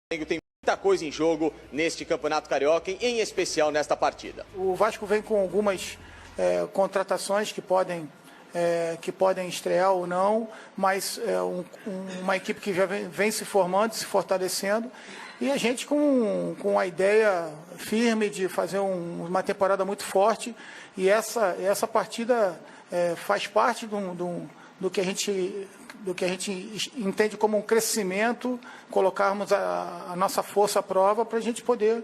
Tem muita coisa em jogo neste Campeonato Carioca, em especial nesta partida. O Vasco vem com algumas contratações que podem estrear ou não, mas uma equipe que já vem se formando, se fortalecendo, e a gente com a ideia firme de fazer uma temporada muito forte, e essa partida faz parte do que a gente entende como um crescimento, colocarmos a nossa força à prova para a gente poder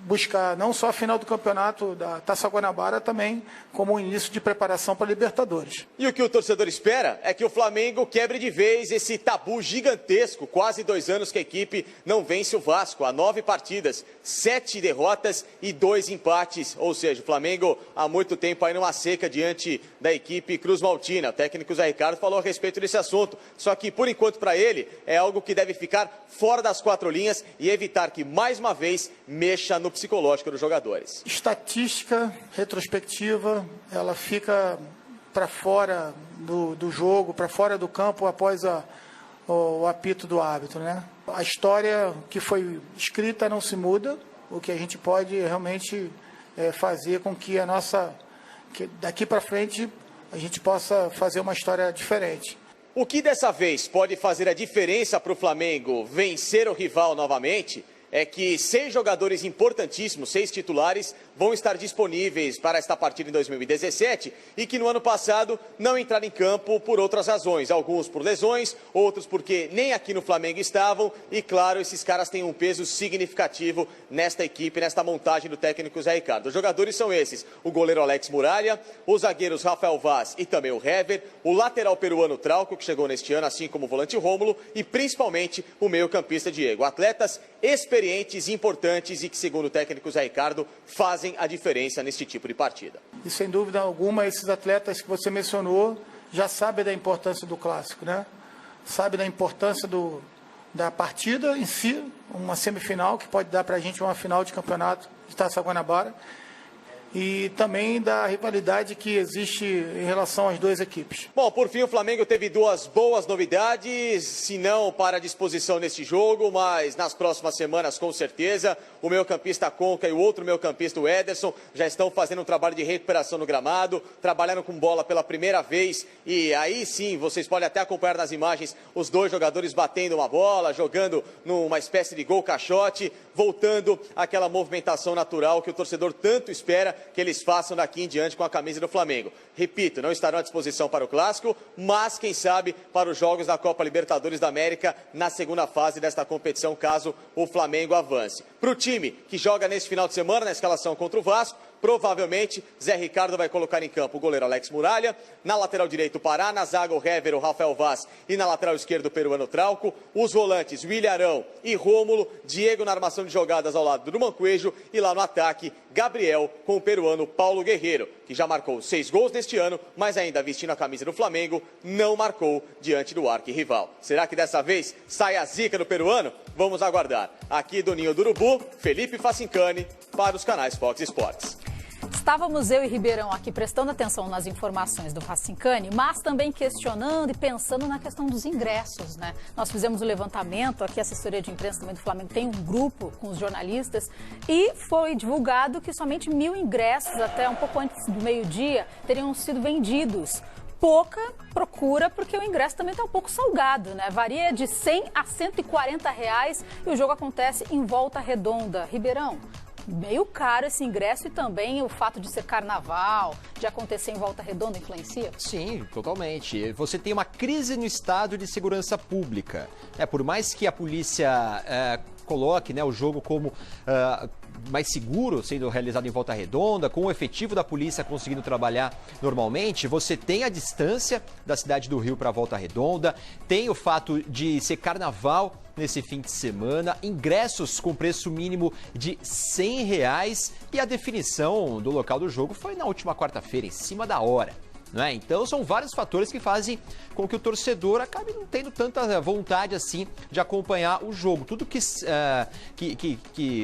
buscar não só a final do campeonato da Taça Guanabara, também como um início de preparação para a Libertadores. E o que o torcedor espera é que o Flamengo quebre de vez esse tabu gigantesco, quase 2 anos que a equipe não vence o Vasco, há 9 partidas, 7 derrotas e 2 empates, ou seja, o Flamengo há muito tempo aí numa seca diante da equipe Cruz Maltina. O técnico Zé Ricardo falou a respeito desse assunto, só que por enquanto para ele é algo que deve ficar fora das 4 linhas e evitar que mais uma vez mexa no psicológico dos jogadores. Estatística retrospectiva, ela fica para fora do jogo, para fora do campo após o apito do árbitro, né? A história que foi escrita não se muda, o que a gente pode realmente fazer com que que daqui para frente a gente possa fazer uma história diferente. O que dessa vez pode fazer a diferença para o Flamengo vencer o rival novamente é que 6 jogadores importantíssimos, 6 titulares, vão estar disponíveis para esta partida em 2017 e que no ano passado não entraram em campo por outras razões. Alguns por lesões, outros porque nem aqui no Flamengo estavam e, claro, esses caras têm um peso significativo nesta equipe, nesta montagem do técnico Zé Ricardo. Os jogadores são esses: o goleiro Alex Muralha, os zagueiros Rafael Vaz e também o Hever, o lateral peruano Trauco, que chegou neste ano, assim como o volante Rômulo, e principalmente o meio-campista Diego. Atletas experientes, importantes e que, segundo o técnico Zé Ricardo, fazem a diferença neste tipo de partida. E sem dúvida alguma, esses atletas que você mencionou já sabem da importância do clássico, né? Sabem da importância da partida em si, uma semifinal que pode dar para a gente uma final de campeonato de Taça Guanabara, e também da rivalidade que existe em relação às 2 equipes. Bom, por fim, o Flamengo teve 2 boas novidades, se não para a disposição neste jogo, mas nas próximas semanas, com certeza. O meio-campista Conca e o outro meio-campista, o Ederson, já estão fazendo um trabalho de recuperação no gramado, trabalhando com bola pela primeira vez, e aí sim, vocês podem até acompanhar nas imagens os 2 jogadores batendo uma bola, jogando numa espécie de gol-caixote, voltando àquela movimentação natural que o torcedor tanto espera que eles façam daqui em diante com a camisa do Flamengo. Repito, não estarão à disposição para o Clássico, mas, quem sabe, para os jogos da Copa Libertadores da América na segunda fase desta competição, caso o Flamengo avance. Para o time que joga nesse final de semana, na escalação contra o Vasco, provavelmente Zé Ricardo vai colocar em campo o goleiro Alex Muralha, na lateral direito o Pará, na zaga o Hever, o Rafael Vaz e na lateral esquerdo o peruano Trauco, os volantes William Arão e Rômulo, Diego na armação de jogadas ao lado do Mancoejo e lá no ataque Gabriel com o peruano Paulo Guerreiro, que já marcou 6 gols neste ano, mas ainda vestindo a camisa do Flamengo, não marcou diante do arquirrival. Será que dessa vez sai a zica do peruano? Vamos aguardar. Aqui do Ninho do Urubu, Felipe Facincani para os canais Fox Sports. Estávamos eu e Ribeirão aqui prestando atenção nas informações do Facincani, mas também questionando e pensando na questão dos ingressos, né? Nós fizemos o levantamento, aqui a assessoria de imprensa também do Flamengo tem um grupo com os jornalistas e foi divulgado que somente 1.000 ingressos até um pouco antes do meio-dia teriam sido vendidos. Pouca procura, porque o ingresso também está um pouco salgado, né? Varia de 100 a 140 reais e o jogo acontece em Volta Redonda. Ribeirão, meio caro esse ingresso e também o fato de ser carnaval, de acontecer em Volta Redonda, influencia? Sim, totalmente. Você tem uma crise no estado de segurança pública. Por mais que a polícia coloque, né, o jogo como mais seguro, sendo realizado em Volta Redonda, com o efetivo da polícia conseguindo trabalhar normalmente, você tem a distância da cidade do Rio para Volta Redonda, tem o fato de ser carnaval nesse fim de semana, ingressos com preço mínimo de R$100 e a definição do local do jogo foi na última quarta-feira, em cima da hora. Né? Então são vários fatores que fazem com que o torcedor acabe não tendo tanta vontade assim de acompanhar o jogo. Tudo que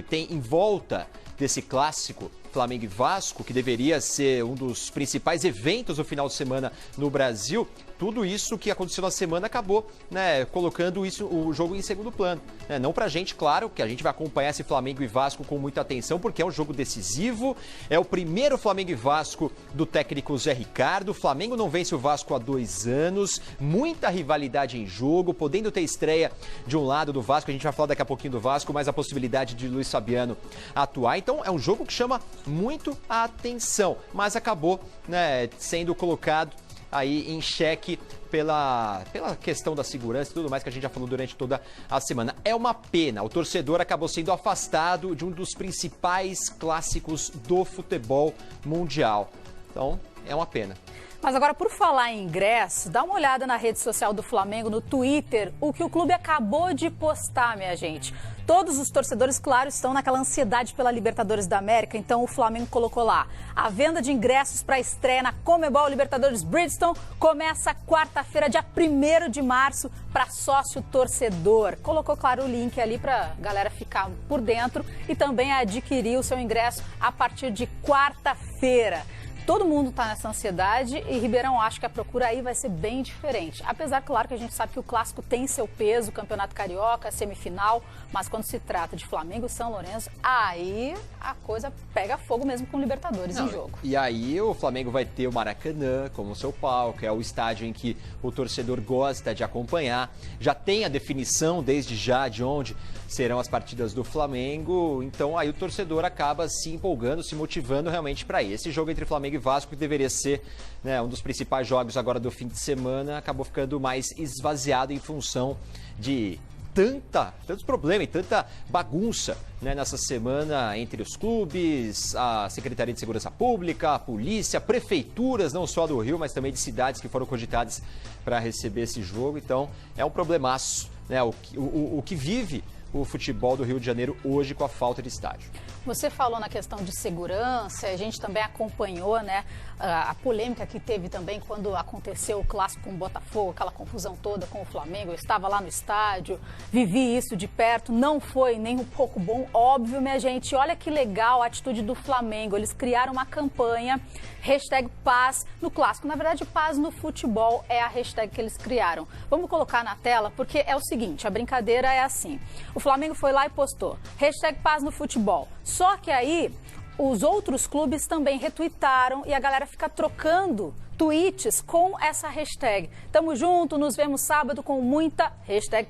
tem em volta desse clássico Flamengo e Vasco, que deveria ser um dos principais eventos do final de semana no Brasil, tudo isso que aconteceu na semana acabou, né, colocando o jogo em segundo plano. Né? Não pra gente, claro, que a gente vai acompanhar esse Flamengo e Vasco com muita atenção, porque é um jogo decisivo, é o primeiro Flamengo e Vasco do técnico Zé Ricardo. O Flamengo não vence o Vasco há 2 anos, muita rivalidade em jogo, podendo ter estreia de um lado do Vasco, a gente vai falar daqui a pouquinho do Vasco, mas a possibilidade de Luiz Fabiano atuar. Então é um jogo que chama muito a atenção, mas acabou, né, sendo colocado aí em xeque pela questão da segurança e tudo mais que a gente já falou durante toda a semana. É uma pena, o torcedor acabou sendo afastado de um dos principais clássicos do futebol mundial. Então, é uma pena. Mas agora, por falar em ingresso, dá uma olhada na rede social do Flamengo, no Twitter, o que o clube acabou de postar, minha gente. Todos os torcedores, claro, estão naquela ansiedade pela Libertadores da América, então o Flamengo colocou lá. A venda de ingressos para a estreia na Conmebol Libertadores Bridgestone começa quarta-feira, dia 1º de março, para sócio torcedor. Colocou, claro, o link ali para a galera ficar por dentro e também adquirir o seu ingresso a partir de quarta-feira. Todo mundo está nessa ansiedade e Ribeirão acha que a procura aí vai ser bem diferente. Apesar, claro, que a gente sabe que o clássico tem seu peso, Campeonato Carioca, semifinal, mas quando se trata de Flamengo e São Lourenço, aí a coisa pega fogo mesmo com Libertadores em jogo. E aí o Flamengo vai ter o Maracanã como seu palco, é o estádio em que o torcedor gosta de acompanhar. Já tem a definição desde já de onde serão as partidas do Flamengo, então aí o torcedor acaba se empolgando, se motivando realmente para esse jogo entre Flamengo e Vasco, que deveria ser, né, um dos principais jogos agora do fim de semana, acabou ficando mais esvaziado em função de tantos problemas e tanta bagunça, né, nessa semana entre os clubes, a Secretaria de Segurança Pública, a polícia, prefeituras, não só do Rio, mas também de cidades que foram cogitadas para receber esse jogo. Então é um problemaço, né, o que vive o futebol do Rio de Janeiro hoje com a falta de estádio. Você falou na questão de segurança, a gente também acompanhou, né, a polêmica que teve também quando aconteceu o clássico com o Botafogo, aquela confusão toda com o Flamengo. Eu estava lá no estádio, vivi isso de perto, não foi nem um pouco bom, óbvio, minha gente. Olha que legal a atitude do Flamengo, eles criaram uma campanha, #paz no clássico. Na verdade, paz no futebol é a hashtag que eles criaram. Vamos colocar na tela, porque é o seguinte, a brincadeira é assim. O Flamengo foi lá e postou, #paz no futebol. Só que aí, os outros clubes também retuitaram e a galera fica trocando tweets com essa hashtag. Tamo junto, nos vemos sábado com muita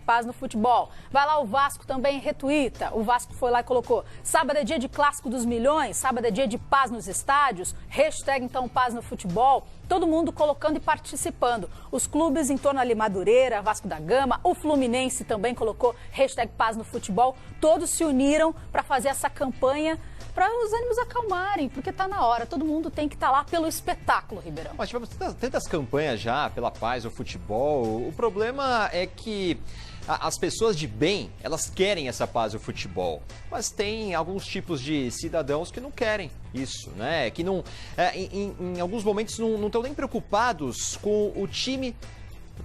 #paz no futebol. Vai lá, o Vasco também retuita. O Vasco foi lá e colocou, sábado é dia de clássico dos milhões, sábado é dia de paz nos estádios, então paz no futebol. Todo mundo colocando e participando. Os clubes em torno ali, Madureira, Vasco da Gama, o Fluminense também colocou #paz no futebol. Todos se uniram para fazer essa campanha para os ânimos acalmarem, porque está na hora. Todo mundo tem que estar lá pelo espetáculo, Ribeirão. Nós tivemos tantas campanhas já pela paz, o futebol. O problema é que as pessoas de bem, elas querem essa paz, o futebol, mas tem alguns tipos de cidadãos que não querem isso, né? Que não, em alguns momentos não estão nem preocupados com o time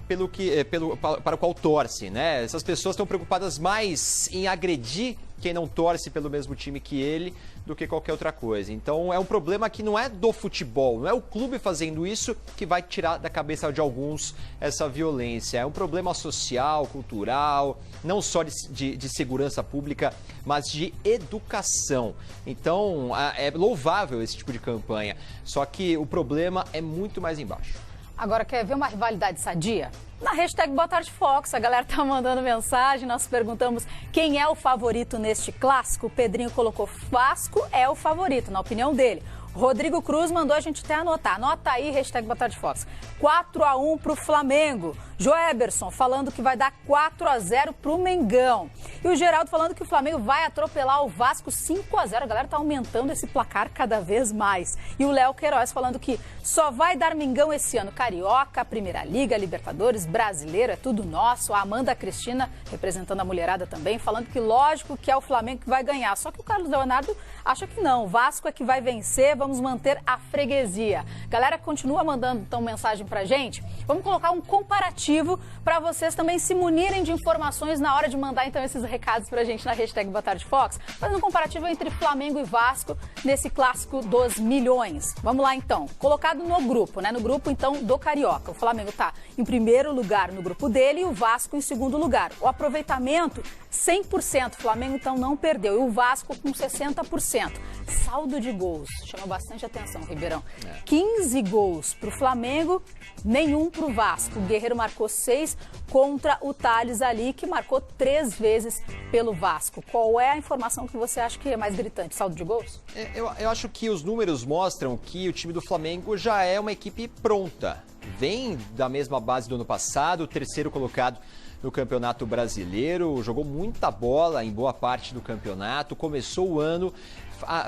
para o qual torce, né? Essas pessoas estão preocupadas mais em agredir quem não torce pelo mesmo time que ele do que qualquer outra coisa. Então é um problema que não é do futebol, não é o clube fazendo isso que vai tirar da cabeça de alguns essa violência. É um problema social, cultural, não só de segurança pública, mas de educação. Então é louvável esse tipo de campanha, só que o problema é muito mais embaixo. Agora, quer ver uma rivalidade sadia? Na Boa Tarde Fox, a galera tá mandando mensagem, nós perguntamos quem é o favorito neste clássico. O Pedrinho colocou Vasco é o favorito, na opinião dele. Rodrigo Cruz mandou a gente até anotar. Anota aí, Boa Tarde Fox. 4-1 pro Flamengo. Joeberson falando que vai dar 4-0 pro Mengão. E o Geraldo falando que o Flamengo vai atropelar o Vasco 5-0. A galera tá aumentando esse placar cada vez mais. E o Léo Queiroz falando que só vai dar Mengão esse ano. Carioca, Primeira Liga, Libertadores, Brasileiro, é tudo nosso. A Amanda Cristina, representando a mulherada também, falando que lógico que é o Flamengo que vai ganhar. Só que o Carlos Leonardo acha que não. O Vasco é que vai vencer, vamos manter a freguesia. Galera, continua mandando então mensagem pra gente. Vamos colocar um comparativo comparativo para vocês também se munirem de informações na hora de mandar então esses recados pra gente na hashtag Boa Tarde Fox, fazendo um comparativo entre Flamengo e Vasco nesse clássico dos milhões. Vamos lá então, colocado no grupo, né? No grupo então do Carioca. O Flamengo tá em primeiro lugar no grupo dele e o Vasco em segundo lugar. O aproveitamento 100%, o Flamengo então não perdeu e o Vasco com 60%. Saldo de gols, chama bastante atenção, Ribeirão. 15 gols pro Flamengo, nenhum pro Vasco. O Guerreiro marcou 6 contra o Thales ali, que marcou 3 vezes pelo Vasco. Qual é a informação que você acha que é mais gritante? Saldo de gols? Eu acho que os números mostram que o time do Flamengo já é uma equipe pronta. Vem da mesma base do ano passado, o terceiro colocado no Campeonato Brasileiro, jogou muita bola em boa parte do campeonato, começou o ano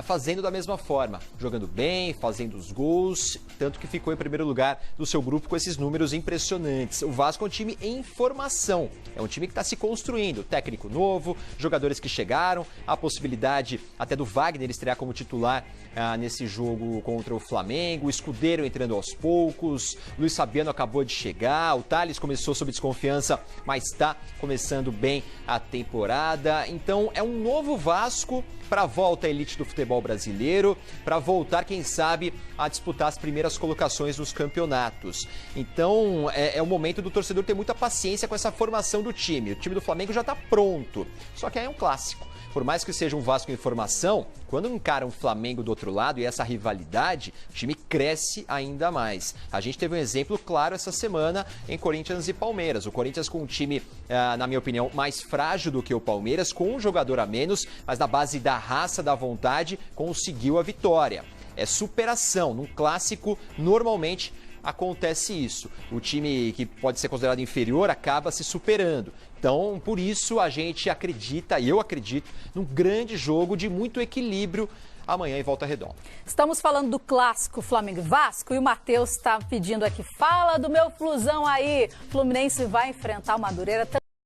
fazendo da mesma forma, jogando bem, fazendo os gols, tanto que ficou em primeiro lugar do seu grupo com esses números impressionantes. O Vasco é um time em formação, é um time que está se construindo, técnico novo, jogadores que chegaram, a possibilidade até do Wagner estrear como titular nesse jogo contra o Flamengo, o Scudeiro entrando aos poucos, Luiz Fabiano acabou de chegar, o Thales começou sob desconfiança, mas está começando bem a temporada. Então é um novo Vasco para a volta à elite do futebol brasileiro, para voltar, quem sabe, a disputar as primeiras colocações nos campeonatos. Então é o momento do torcedor ter muita paciência com essa formação do time. O time do Flamengo já está pronto, só que aí é um clássico. Por mais que seja um Vasco em formação, quando encara um Flamengo do outro lado e essa rivalidade, o time cresce ainda mais. A gente teve um exemplo claro essa semana em Corinthians e Palmeiras. O Corinthians com um time, na minha opinião, mais frágil do que o Palmeiras, com um jogador a menos, mas na base da raça, da vontade, conseguiu a vitória. É superação. Num clássico, normalmente acontece isso. O time que pode ser considerado inferior acaba se superando. Então, por isso, a gente acredita, e eu acredito, num grande jogo de muito equilíbrio amanhã em Volta Redonda. Estamos falando do clássico Flamengo e Vasco e o Matheus está pedindo aqui, fala do meu Flusão aí. Fluminense vai enfrentar o Madureira também.